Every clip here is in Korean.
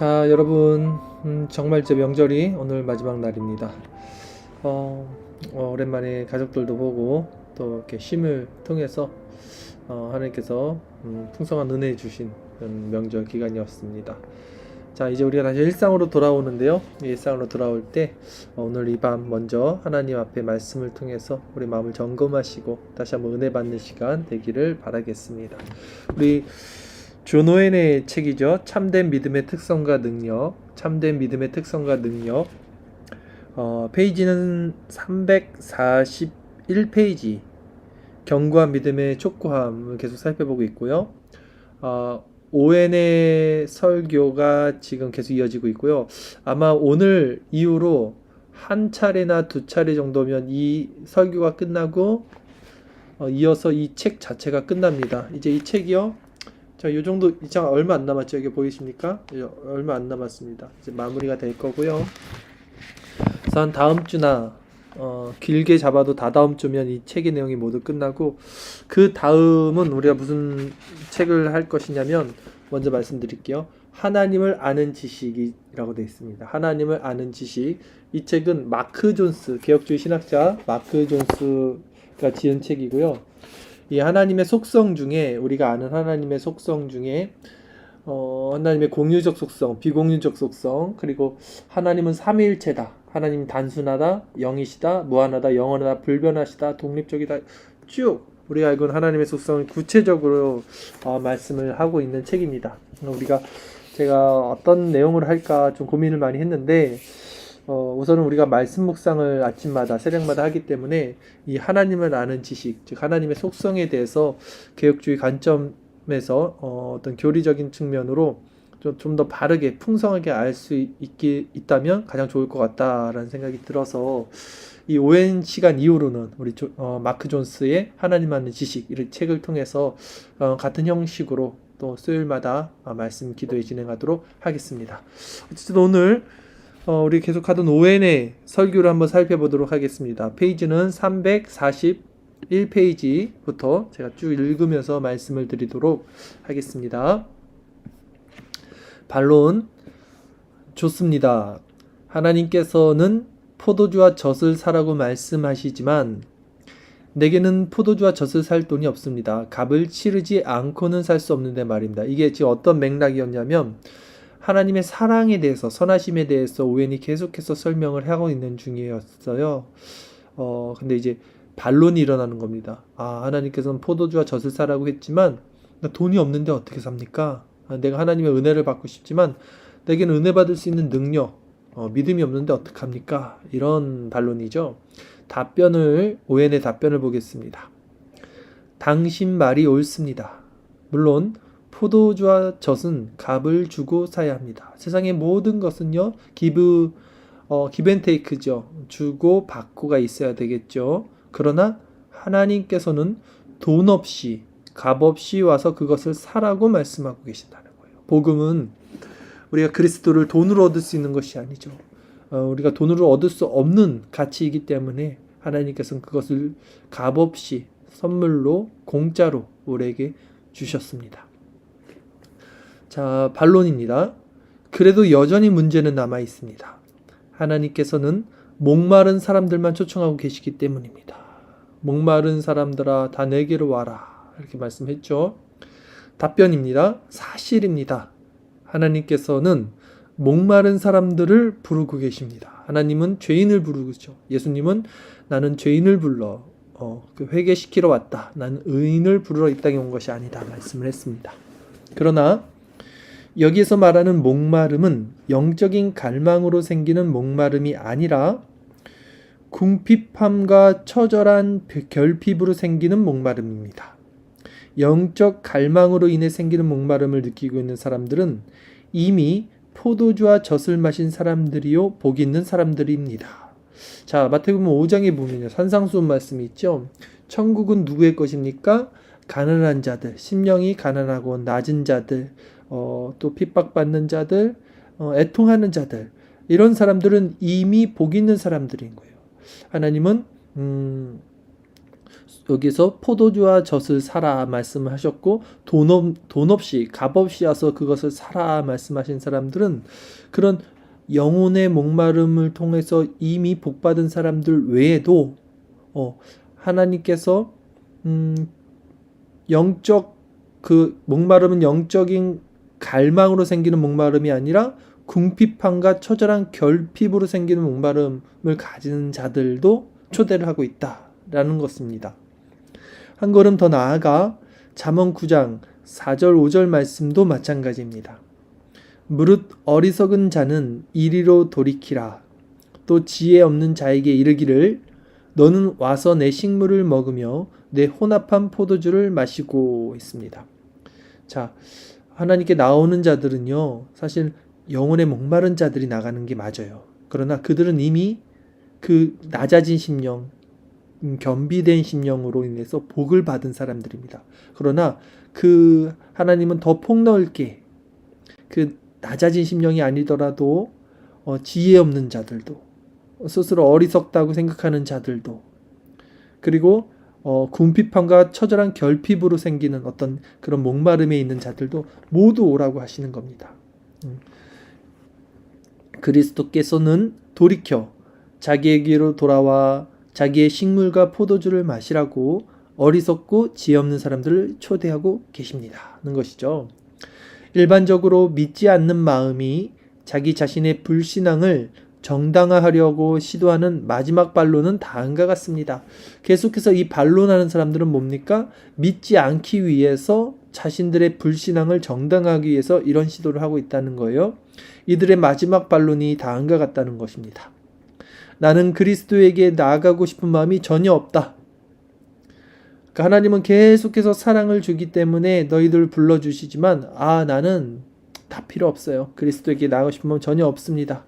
여러분, 정말 제 명절이 오늘 마지막 날입니다. 오랜만에 가족들도 보고 또 이렇게 쉼을 통해서 하나님께서 풍성한 은혜 주신 그런 명절 기간이었습니다. 이제 우리가 다시 일상으로 돌아오는데요. 이 일상으로 돌아올 때 오늘 이 밤 먼저 하나님 앞에 말씀을 통해서 우리 마음을 점검하시고 다시 한번 은혜 받는 시간 되기를 바라겠습니다. 우리 존 오웬의 책이죠. 참된 믿음의 특성과 능력. 참된 믿음의 특성과 능력. 페이지는 341페이지. 견고한 믿음의 촉구함을 계속 살펴보고 있고요. 오웬의 설교가 지금 계속 이어지고 있고요. 아마 오늘 이후로 한 차례나 두 차례 정도면 이 설교가 끝나고 이어서 이 책 자체가 끝납니다. 이제 이 책이요. 요 정도 이제 얼마 안 남았죠? 이게 보이십니까? 얼마 안 남았습니다. 이제 마무리가 될 거고요. 그래서 한 다음 주나 길게 잡아도 다다음 주면 이 책의 내용이 모두 끝나고 그 다음은 우리가 무슨 책을 할 것이냐면 먼저 말씀드릴게요. 하나님을 아는 지식이라고 되어 있습니다. 하나님을 아는 지식. 이 책은 마크 존스, 개혁주의 신학자 마크 존스가 지은 책이고요. 이 하나님의 속성 중에 우리가 아는 하나님의 속성 중에 하나님의 공유적 속성, 비공유적 속성, 그리고 하나님은 삼위일체다. 하나님 단순하다, 영이시다, 무한하다, 영원하다, 불변하시다, 독립적이다. 쭉 우리가 알고 있는 하나님의 속성을 구체적으로 말씀을 하고 있는 책입니다. 제가 어떤 내용을 할까 좀 고민을 많이 했는데 우선은 우리가 말씀 묵상을 아침마다 새벽마다 하기 때문에 이 하나님을 아는 지식, 즉 하나님의 속성에 대해서 개혁주의 관점에서 어떤 교리적인 측면으로 좀 더 바르게 풍성하게 알 수 있다면 가장 좋을 것 같다라는 생각이 들어서 이 오웬 시간 이후로는 우리 마크 존스의 하나님 아는 지식 이 책을 통해서 같은 형식으로 또 수요일마다 말씀 기도회 진행하도록 하겠습니다. 어쨌든 오늘 우리 계속하던 오웬의 설교를 한번 살펴보도록 하겠습니다. 페이지는 341페이지부터 제가 쭉 읽으면서 말씀을 드리도록 하겠습니다. 반론. 좋습니다. 하나님께서는 포도주와 젖을 사라고 말씀하시지만 내게는 포도주와 젖을 살 돈이 없습니다. 값을 치르지 않고는 살 수 없는데 말입니다. 이게 지금 어떤 맥락이었냐면 하나님의 사랑에 대해서, 선하심에 대해서 오웬이 계속해서 설명을 하고 있는 중이었어요. 근데 이제 반론이 일어나는 겁니다. 하나님께서는 포도주와 젖을 사라고 했지만 나 돈이 없는데 어떻게 삽니까? 내가 하나님의 은혜를 받고 싶지만 내게는 은혜 받을 수 있는 능력, 믿음이 없는데 어떡합니까? 이런 반론이죠. 오웬의 답변을 보겠습니다. 당신 말이 옳습니다. 물론 포도주와 젖은 값을 주고 사야 합니다. 세상의 모든 것은요, give and take죠. 주고 받고가 있어야 되겠죠. 그러나 하나님께서는 돈 없이, 값 없이 와서 그것을 사라고 말씀하고 계신다는 거예요. 복음은 우리가 그리스도를 돈으로 얻을 수 있는 것이 아니죠. 우리가 돈으로 얻을 수 없는 가치이기 때문에 하나님께서는 그것을 값 없이 선물로 공짜로 우리에게 주셨습니다. 반론입니다. 그래도 여전히 문제는 남아 있습니다. 하나님께서는 목마른 사람들만 초청하고 계시기 때문입니다. 목마른 사람들아 다 내게로 와라. 이렇게 말씀했죠. 답변입니다. 사실입니다. 하나님께서는 목마른 사람들을 부르고 계십니다. 하나님은 죄인을 부르죠. 예수님은 나는 죄인을 불러 회개시키러 왔다. 나는 의인을 부르러 이 땅에 온 것이 아니다. 말씀을 했습니다. 그러나 여기에서 말하는 목마름은 영적인 갈망으로 생기는 목마름이 아니라 궁핍함과 처절한 결핍으로 생기는 목마름입니다. 영적 갈망으로 인해 생기는 목마름을 느끼고 있는 사람들은 이미 포도주와 젖을 마신 사람들이요 복 있는 사람들입니다. 마태복음 5장에 보면요 산상수훈 말씀이 있죠. 천국은 누구의 것입니까? 가난한 자들, 심령이 가난하고 낮은 자들, 또 핍박받는 자들, 애통하는 자들, 이런 사람들은 이미 복 있는 사람들인 거예요. 하나님은 여기서 포도주와 젖을 사라 말씀하셨고 돈 없이 값 없이 와서 그것을 사라 말씀하신 사람들은 그런 영혼의 목마름을 통해서 이미 복받은 사람들 외에도 하나님께서 영적 그 목마름은 영적인 갈망으로 생기는 목마름이 아니라 궁핍함과 처절한 결핍으로 생기는 목마름을 가진 자들도 초대를 하고 있다라는 것입니다. 한 걸음 더 나아가 잠언 9장 4절 5절 말씀도 마찬가지입니다. 무릇 어리석은 자는 이리로 돌이키라. 또 지혜 없는 자에게 이르기를 너는 와서 내 식물을 먹으며 내 혼합한 포도주를 마시고 있습니다. 자, 하나님께 나오는 자들은요, 사실 영혼의 목마른 자들이 나가는 게 맞아요. 그러나 그들은 이미 그 낮아진 심령, 겸비된 심령으로 인해서 복을 받은 사람들입니다. 그러나 그 하나님은 더 폭넓게 그 낮아진 심령이 아니더라도 지혜 없는 자들도, 스스로 어리석다고 생각하는 자들도, 그리고 궁핍함과 처절한 결핍으로 생기는 어떤 그런 목마름에 있는 자들도 모두 오라고 하시는 겁니다. 그리스도께서는 돌이켜 자기에게로 돌아와 자기의 식물과 포도주를 마시라고 어리석고 지혜 없는 사람들을 초대하고 계십니다는 것이죠. 일반적으로 믿지 않는 마음이 자기 자신의 불신앙을 정당화하려고 시도하는 마지막 반론은 다음과 같습니다. 계속해서 이 반론하는 사람들은 뭡니까? 믿지 않기 위해서 자신들의 불신앙을 정당화하기 위해서 이런 시도를 하고 있다는 거예요. 이들의 마지막 반론이 다음과 같다는 것입니다. 나는 그리스도에게 나아가고 싶은 마음이 전혀 없다. 그러니까 하나님은 계속해서 사랑을 주기 때문에 너희들 불러주시지만 나는 다 필요 없어요. 그리스도에게 나아가고 싶은 마음 전혀 없습니다.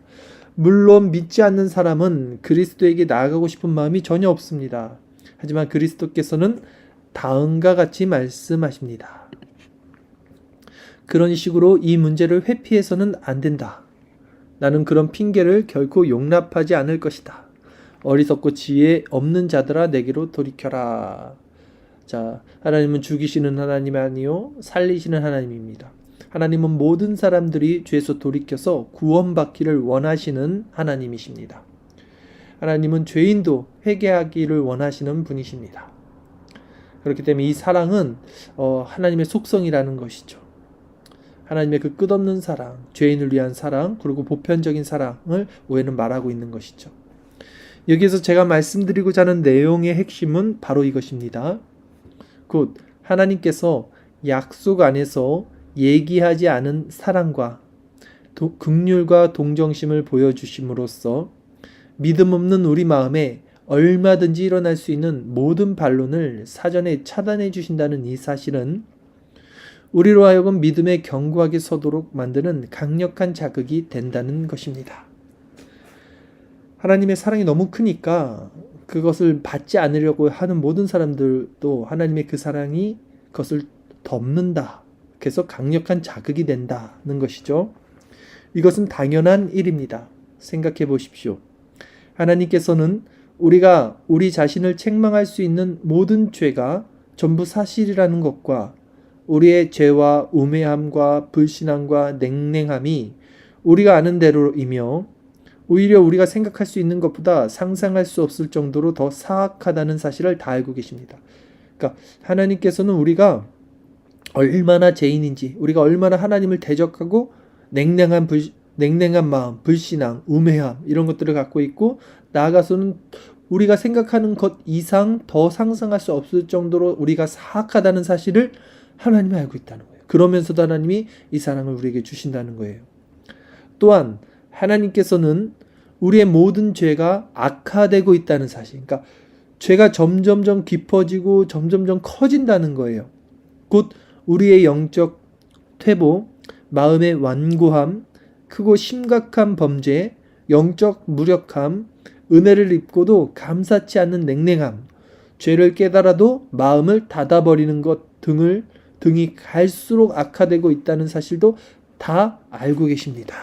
물론 믿지 않는 사람은 그리스도에게 나아가고 싶은 마음이 전혀 없습니다. 하지만 그리스도께서는 다음과 같이 말씀하십니다. 그런 식으로 이 문제를 회피해서는 안 된다. 나는 그런 핑계를 결코 용납하지 않을 것이다. 어리석고 지혜 없는 자들아 내게로 돌이켜라. 자, 하나님은 죽이시는 하나님이 아니요 살리시는 하나님입니다. 하나님은 모든 사람들이 죄에서 돌이켜서 구원받기를 원하시는 하나님이십니다. 하나님은 죄인도 회개하기를 원하시는 분이십니다. 그렇기 때문에 이 사랑은 하나님의 속성이라는 것이죠. 하나님의 그 끝없는 사랑, 죄인을 위한 사랑, 그리고 보편적인 사랑을 오해는 말하고 있는 것이죠. 여기에서 제가 말씀드리고자 하는 내용의 핵심은 바로 이것입니다. 곧 하나님께서 약속 안에서 얘기하지 않은 사랑과 긍휼과 동정심을 보여주심으로써 믿음 없는 우리 마음에 얼마든지 일어날 수 있는 모든 반론을 사전에 차단해 주신다는 이 사실은 우리로 하여금 믿음에 견고하게 서도록 만드는 강력한 자극이 된다는 것입니다. 하나님의 사랑이 너무 크니까 그것을 받지 않으려고 하는 모든 사람들도 하나님의 그 사랑이 그것을 덮는다. 그래서 강력한 자극이 된다는 것이죠. 이것은 당연한 일입니다. 생각해 보십시오. 하나님께서는 우리가 우리 자신을 책망할 수 있는 모든 죄가 전부 사실이라는 것과 우리의 죄와 우매함과 불신앙과 냉랭함이 우리가 아는 대로이며 오히려 우리가 생각할 수 있는 것보다 상상할 수 없을 정도로 더 사악하다는 사실을 다 알고 계십니다. 그러니까 하나님께서는 우리가 얼마나 죄인인지, 우리가 얼마나 하나님을 대적하고 냉랭한 마음, 불신앙, 우매함 이런 것들을 갖고 있고 나아가서는 우리가 생각하는 것 이상 더 상상할 수 없을 정도로 우리가 사악하다는 사실을 하나님이 알고 있다는 거예요. 그러면서도 하나님이 이 사랑을 우리에게 주신다는 거예요. 또한 하나님께서는 우리의 모든 죄가 악화되고 있다는 사실, 그러니까 죄가 점점점 깊어지고 점점점 커진다는 거예요. 곧 우리의 영적 퇴보, 마음의 완고함, 크고 심각한 범죄, 영적 무력함, 은혜를 입고도 감사치 않는 냉랭함, 죄를 깨달아도 마음을 닫아버리는 것 등이 갈수록 악화되고 있다는 사실도 다 알고 계십니다.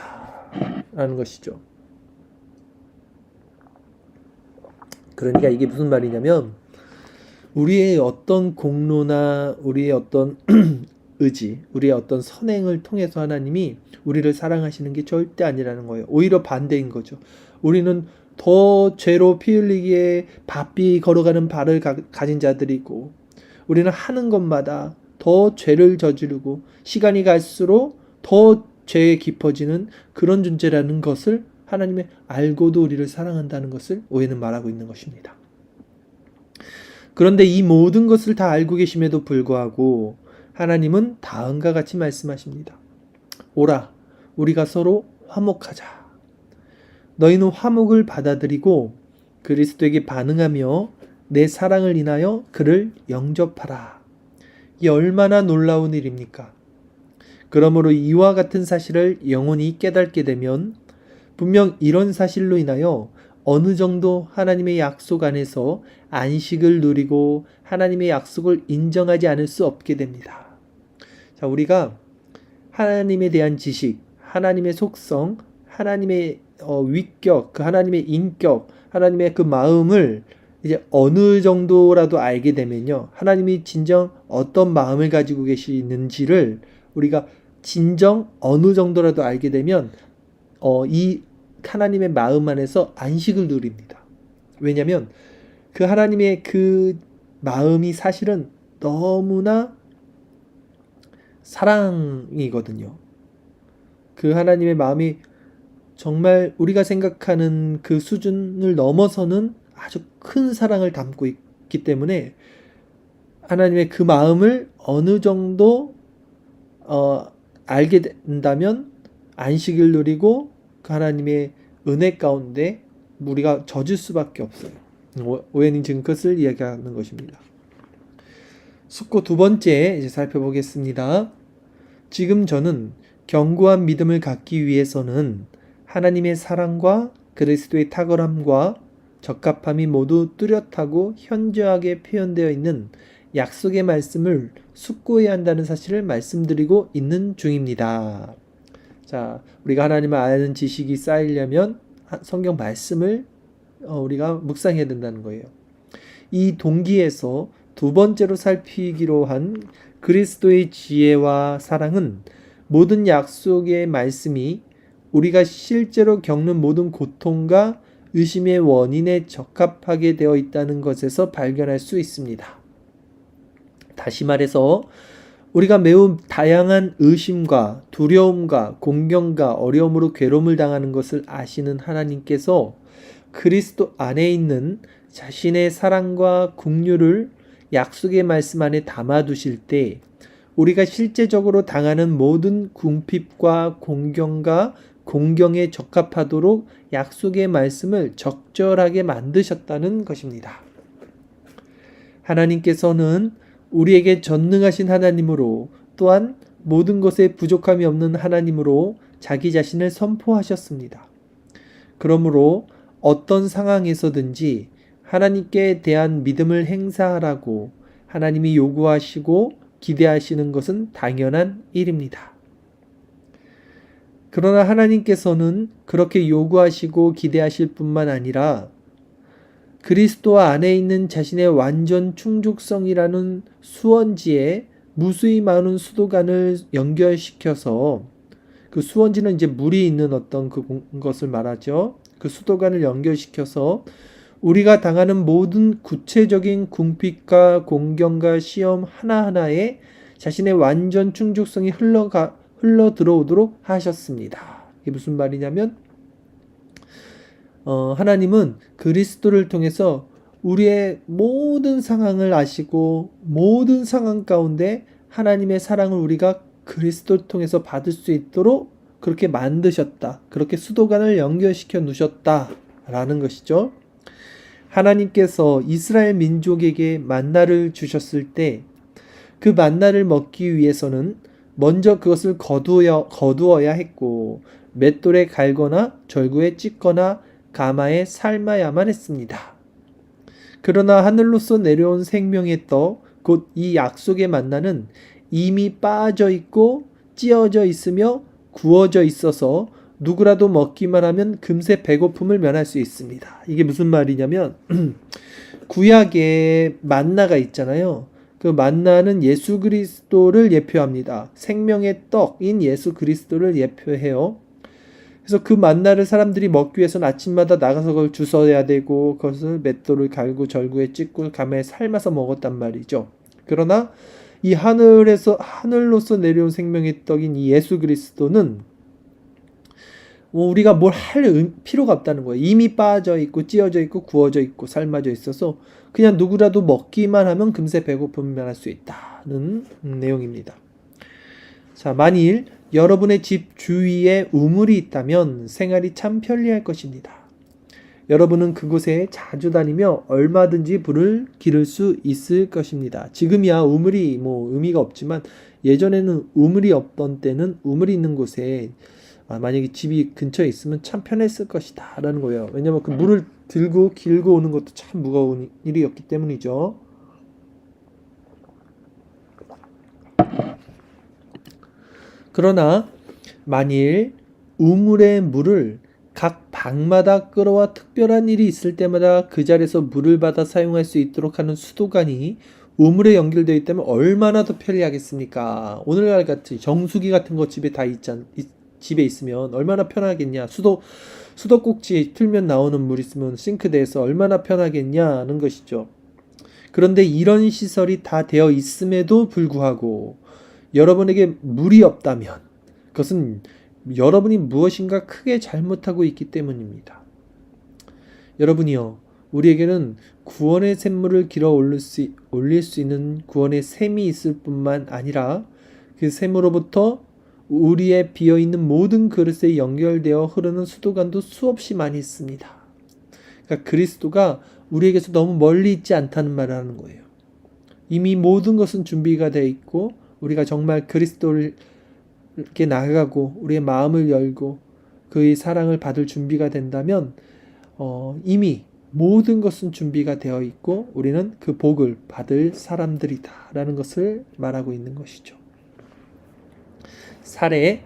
라는 것이죠. 그러니까 이게 무슨 말이냐면 우리의 어떤 공로나 우리의 어떤 의지, 우리의 어떤 선행을 통해서 하나님이 우리를 사랑하시는 게 절대 아니라는 거예요. 오히려 반대인 거죠. 우리는 더 죄로 피 흘리기에 바삐 걸어가는 발을 가진 자들이고, 우리는 하는 것마다 더 죄를 저지르고 시간이 갈수록 더 죄에 깊어지는 그런 존재라는 것을 하나님이 알고도 우리를 사랑한다는 것을 오해는 말하고 있는 것입니다. 그런데 이 모든 것을 다 알고 계심에도 불구하고 하나님은 다음과 같이 말씀하십니다. 오라, 우리가 서로 화목하자. 너희는 화목을 받아들이고 그리스도에게 반응하며 내 사랑을 인하여 그를 영접하라. 이 얼마나 놀라운 일입니까? 그러므로 이와 같은 사실을 영원히 깨닫게 되면 분명 이런 사실로 인하여 어느 정도 하나님의 약속 안에서 안식을 누리고 하나님의 약속을 인정하지 않을 수 없게 됩니다. 자, 우리가 하나님에 대한 지식, 하나님의 속성, 하나님의 위격, 그 하나님의 인격, 하나님의 그 마음을 이제 어느 정도라도 알게 되면요, 하나님이 진정 어떤 마음을 가지고 계시는지를 우리가 진정 어느 정도라도 알게 되면 이 하나님의 마음 안에서 안식을 누립니다. 왜냐하면 그 하나님의 그 마음이 사실은 너무나 사랑이거든요. 그 하나님의 마음이 정말 우리가 생각하는 그 수준을 넘어서는 아주 큰 사랑을 담고 있기 때문에 하나님의 그 마음을 어느 정도 알게 된다면 안식을 누리고 그 하나님의 은혜 가운데 우리가 젖을 수밖에 없어요. 오해는 지금 그것을 이야기하는 것입니다. 숙고 두 번째 이제 살펴보겠습니다. 지금 저는 견고한 믿음을 갖기 위해서는 하나님의 사랑과 그리스도의 탁월함과 적합함이 모두 뚜렷하고 현저하게 표현되어 있는 약속의 말씀을 숙고해야 한다는 사실을 말씀드리고 있는 중입니다. 자, 우리가 하나님을 아는 지식이 쌓이려면 성경 말씀을 우리가 묵상해야 된다는 거예요. 이 동기에서 두 번째로 살피기로 한 그리스도의 지혜와 사랑은 모든 약속의 말씀이 우리가 실제로 겪는 모든 고통과 의심의 원인에 적합하게 되어 있다는 것에서 발견할 수 있습니다. 다시 말해서 우리가 매우 다양한 의심과 두려움과 공경과 어려움으로 괴로움을 당하는 것을 아시는 하나님께서 그리스도 안에 있는 자신의 사랑과 긍휼을 약속의 말씀 안에 담아두실 때 우리가 실제적으로 당하는 모든 궁핍과 공경과 공경에 적합하도록 약속의 말씀을 적절하게 만드셨다는 것입니다. 하나님께서는 우리에게 전능하신 하나님으로 또한 모든 것에 부족함이 없는 하나님으로 자기 자신을 선포하셨습니다. 그러므로 어떤 상황에서든지 하나님께 대한 믿음을 행사하라고 하나님이 요구하시고 기대하시는 것은 당연한 일입니다. 그러나 하나님께서는 그렇게 요구하시고 기대하실 뿐만 아니라 그리스도 안에 있는 자신의 완전 충족성이라는 수원지에 무수히 많은 수도관을 연결시켜서, 그 수원지는 이제 물이 있는 어떤 것을 말하죠. 그 수도관을 연결시켜서 우리가 당하는 모든 구체적인 궁핍과 공경과 시험 하나하나에 자신의 완전 충족성이 흘러 들어오도록 하셨습니다. 이게 무슨 말이냐면 하나님은 그리스도를 통해서 우리의 모든 상황을 아시고 모든 상황 가운데 하나님의 사랑을 우리가 그리스도를 통해서 받을 수 있도록 그렇게 만드셨다. 그렇게 수도관을 연결시켜 놓으셨다라는 것이죠. 하나님께서 이스라엘 민족에게 만나를 주셨을 때 그 만나를 먹기 위해서는 먼저 그것을 거두어야 했고 맷돌에 갈거나 절구에 찢거나 가마에 삶아야만 했습니다. 그러나 하늘로서 내려온 생명의 떡, 곧 이 약속의 만나는 이미 빠져 있고 찌어져 있으며 구워져 있어서 누구라도 먹기만 하면 금세 배고픔을 면할 수 있습니다. 이게 무슨 말이냐면 구약에 만나가 있잖아요. 그 만나는 예수 그리스도를 예표합니다. 생명의 떡인 예수 그리스도를 예표해요. 그래서 그 만나를 사람들이 먹기 위해서는 아침마다 나가서 그걸 주워야 되고 그것을 맷돌을 갈고 절구에 찍고 감에 삶아서 먹었단 말이죠. 그러나 이 하늘로서 내려온 생명의 떡인 이 예수 그리스도는 우리가 뭘 할 필요가 없다는 거예요. 이미 빠져 있고 찌어져 있고 구워져 있고 삶아져 있어서 그냥 누구라도 먹기만 하면 금세 배고픔을 면할 수 있다는 내용입니다. 자, 만일 여러분의 집 주위에 우물이 있다면 생활이 참 편리할 것입니다. 여러분은 그곳에 자주 다니며 얼마든지 불을 기를 수 있을 것입니다. 지금이야 우물이 의미가 없지만 예전에는 우물이 없던 때는 우물이 있는 곳에 만약에 집이 근처에 있으면 참 편했을 것이다 라는 거예요. 왜냐면 그 물을 들고 길고 오는 것도 참 무거운 일이었기 때문이죠. 그러나 만일 우물의 물을 각 방마다 끌어와 특별한 일이 있을 때마다 그 자리에서 물을 받아 사용할 수 있도록 하는 수도관이 우물에 연결되어 있다면 얼마나 더 편리하겠습니까? 오늘날 같은 정수기 같은 거 집에 있으면 얼마나 편하겠냐. 수도꼭지 틀면 나오는 물 있으면 싱크대에서 얼마나 편하겠냐는 것이죠. 그런데 이런 시설이 다 되어 있음에도 불구하고 여러분에게 물이 없다면 그것은 여러분이 무엇인가 크게 잘못하고 있기 때문입니다. 여러분이요, 우리에게는 구원의 샘물을 길어 올릴 수 있는 구원의 샘이 있을 뿐만 아니라 그 샘으로부터 우리의 비어있는 모든 그릇에 연결되어 흐르는 수도관도 수없이 많이 있습니다. 그러니까 그리스도가 우리에게서 너무 멀리 있지 않다는 말을 하는 거예요. 이미 모든 것은 준비가 되어 있고 우리가 정말 그리스도를 이렇게 나아가고 우리의 마음을 열고 그의 사랑을 받을 준비가 된다면 이미 모든 것은 준비가 되어 있고 우리는 그 복을 받을 사람들이다 라는 것을 말하고 있는 것이죠. 사례,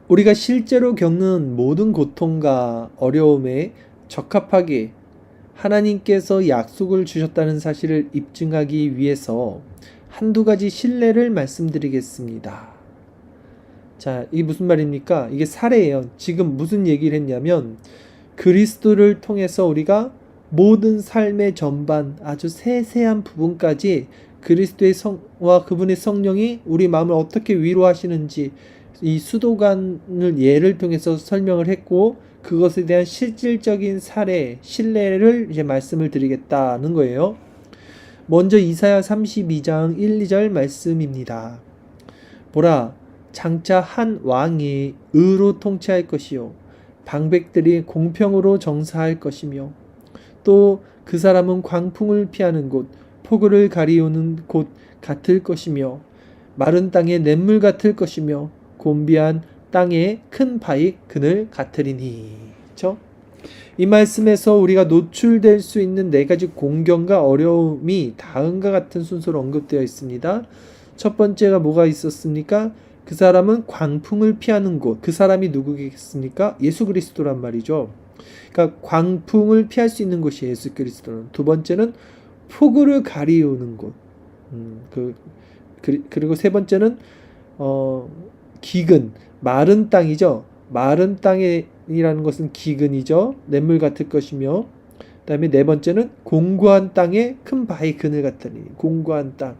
우리가 실제로 겪는 모든 고통과 어려움에 적합하게 하나님께서 약속을 주셨다는 사실을 입증하기 위해서 한두 가지 신뢰를 말씀드리겠습니다. 자, 이게 무슨 말입니까? 이게 사례예요. 지금 무슨 얘기를 했냐면 그리스도를 통해서 우리가 모든 삶의 전반 아주 세세한 부분까지 그리스도의 성과 그분의 성령이 우리 마음을 어떻게 위로하시는지 이 수도관을 예를 통해서 설명을 했고 그것에 대한 실질적인 사례, 신뢰를 이제 말씀을 드리겠다는 거예요. 먼저 이사야 32장 1, 2절 말씀입니다. 보라, 장차 한 왕이 의로 통치할 것이요 방백들이 공평으로 정사할 것이며 또 그 사람은 광풍을 피하는 곳, 폭우를 가리우는 곳 같을 것이며 마른 땅에 냇물 같을 것이며 곤비한 땅에 큰 바위 그늘 같으리니. 그렇죠? 이 말씀에서 우리가 노출될 수 있는 네 가지 공경과 어려움이 다음과 같은 순서로 언급되어 있습니다. 첫 번째가 뭐가 있었습니까? 그 사람은 광풍을 피하는 곳. 그 사람이 누구겠습니까? 예수 그리스도란 말이죠. 그러니까 광풍을 피할 수 있는 곳이 예수 그리스도는. 두 번째는 폭우를 가리우는 곳. 그리고 세 번째는 기근, 마른 땅이죠. 마른 땅이라는 것은 기근이죠. 냇물 같을 것이며, 그다음에 네 번째는 공고한 땅에 큰 바위 그늘 같으니. 공고한 땅.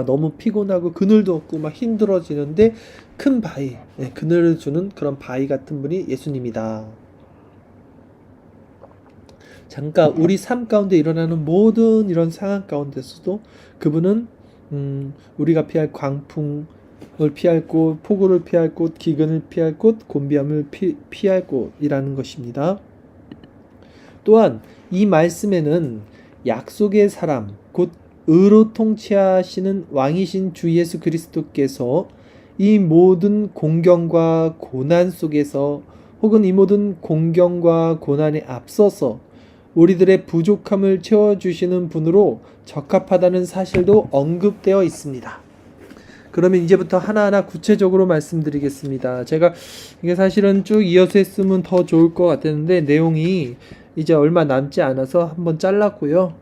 너무 피곤하고 그늘도 없고 막 힘들어지는데 큰 바위, 그늘을 주는 그런 바위 같은 분이 예수님이다. 잠깐 우리 삶 가운데 일어나는 모든 이런 상황 가운데서도 그분은 우리가 피할 광풍을 피할 곳, 폭우를 피할 곳, 기근을 피할 곳, 곤비함을 피할 곳이라는 것입니다. 또한 이 말씀에는 약속의 사람, 곧 의로 통치하시는 왕이신 주 예수 그리스도께서 이 모든 공경과 고난 속에서 혹은 이 모든 공경과 고난에 앞서서 우리들의 부족함을 채워주시는 분으로 적합하다는 사실도 언급되어 있습니다. 그러면 이제부터 하나하나 구체적으로 말씀드리겠습니다. 제가 이게 사실은 쭉 이어서 했으면 더 좋을 것 같았는데 내용이 이제 얼마 남지 않아서 한번 잘랐고요.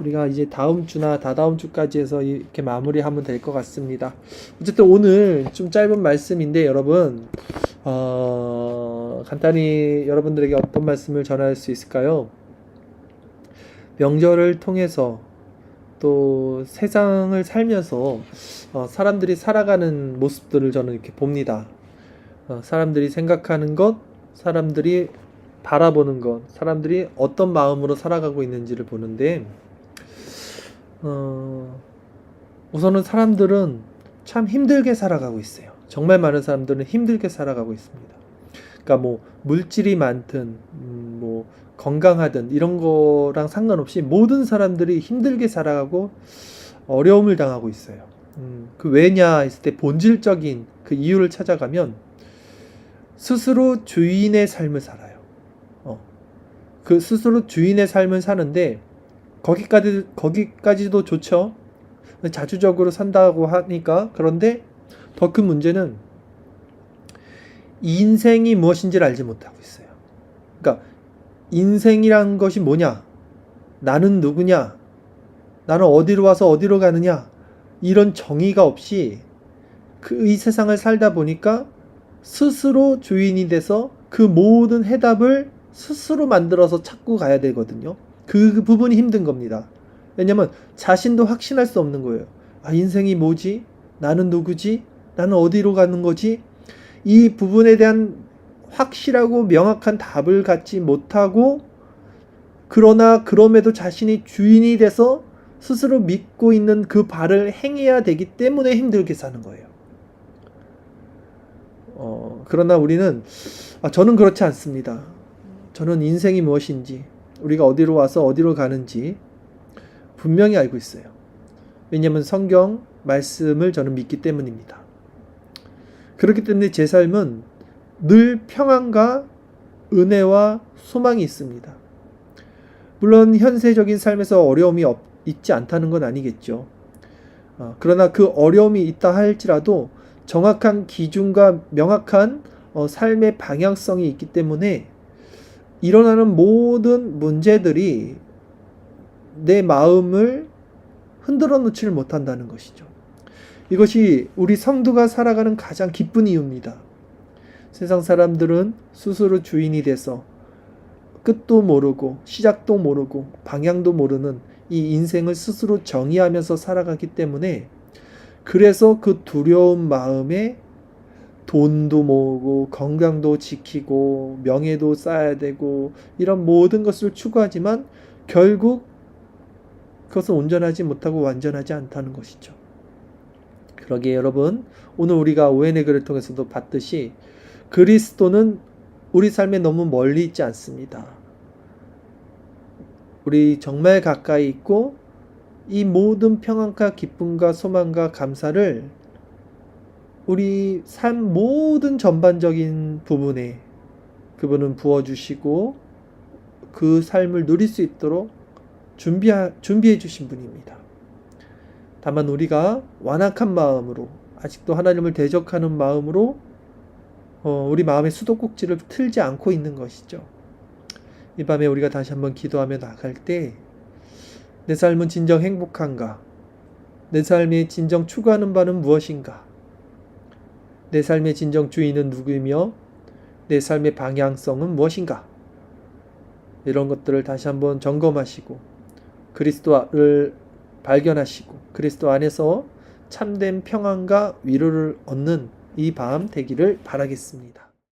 우리가 이제 다음 주나 다다음 주까지 해서 이렇게 마무리하면 될 것 같습니다. 어쨌든 오늘 좀 짧은 말씀인데 여러분 간단히 여러분들에게 어떤 말씀을 전할 수 있을까요? 명절을 통해서 또 세상을 살면서 사람들이 살아가는 모습들을 저는 이렇게 봅니다. 사람들이 생각하는 것, 사람들이 바라보는 것, 사람들이 어떤 마음으로 살아가고 있는지를 보는데 우선은 사람들은 참 힘들게 살아가고 있어요. 정말 많은 사람들은 힘들게 살아가고 있습니다. 그러니까 뭐 물질이 많든 뭐 건강하든 이런 거랑 상관없이 모든 사람들이 힘들게 살아가고 어려움을 당하고 있어요. 그 왜냐 했을 때 본질적인 그 이유를 찾아가면 스스로 주인의 삶을 살아요. 그 스스로 주인의 삶을 사는데 거기까지도 좋죠. 자주적으로 산다고 하니까. 그런데 더 큰 문제는 인생이 무엇인지를 알지 못하고 있어요. 그러니까 인생이란 것이 뭐냐? 나는 누구냐? 나는 어디로 와서 어디로 가느냐? 이런 정의가 없이 이 세상을 살다 보니까 스스로 주인이 돼서 그 모든 해답을 스스로 만들어서 찾고 가야 되거든요. 그 부분이 힘든 겁니다. 왜냐면 자신도 확신할 수 없는 거예요. 인생이 뭐지? 나는 누구지? 나는 어디로 가는 거지? 이 부분에 대한 확실하고 명확한 답을 갖지 못하고 그러나 그럼에도 자신이 주인이 돼서 스스로 믿고 있는 그 바를 행해야 되기 때문에 힘들게 사는 거예요. 그러나 우리는 저는 그렇지 않습니다. 저는 인생이 무엇인지 우리가 어디로 와서 어디로 가는지 분명히 알고 있어요. 왜냐하면 성경 말씀을 저는 믿기 때문입니다. 그렇기 때문에 제 삶은 늘 평안과 은혜와 소망이 있습니다. 물론 현세적인 삶에서 어려움이 있지 않다는 건 아니겠죠. 그러나 그 어려움이 있다 할지라도 정확한 기준과 명확한 삶의 방향성이 있기 때문에 일어나는 모든 문제들이 내 마음을 흔들어 놓지를 못한다는 것이죠. 이것이 우리 성도가 살아가는 가장 기쁜 이유입니다. 세상 사람들은 스스로 주인이 돼서 끝도 모르고 시작도 모르고 방향도 모르는 이 인생을 스스로 정의하면서 살아가기 때문에 그래서 그 두려운 마음에 돈도 모으고 건강도 지키고 명예도 쌓아야 되고 이런 모든 것을 추구하지만 결국 그것은 온전하지 못하고 완전하지 않다는 것이죠. 그러기에 여러분 오늘 우리가 오웬의 글을 통해서도 봤듯이 그리스도는 우리 삶에 너무 멀리 있지 않습니다. 우리 정말 가까이 있고 이 모든 평안과 기쁨과 소망과 감사를 우리 삶 모든 전반적인 부분에 그분은 부어주시고 그 삶을 누릴 수 있도록 준비해 주신 분입니다. 다만 우리가 완악한 마음으로 아직도 하나님을 대적하는 마음으로 우리 마음의 수도꼭지를 틀지 않고 있는 것이죠. 이 밤에 우리가 다시 한번 기도하며 나갈 때 내 삶은 진정 행복한가? 내 삶의 진정 추구하는 바는 무엇인가? 내 삶의 진정 주인은 누구이며 내 삶의 방향성은 무엇인가? 이런 것들을 다시 한번 점검하시고 그리스도를 발견하시고 그리스도 안에서 참된 평안과 위로를 얻는 이 밤 되기를 바라겠습니다.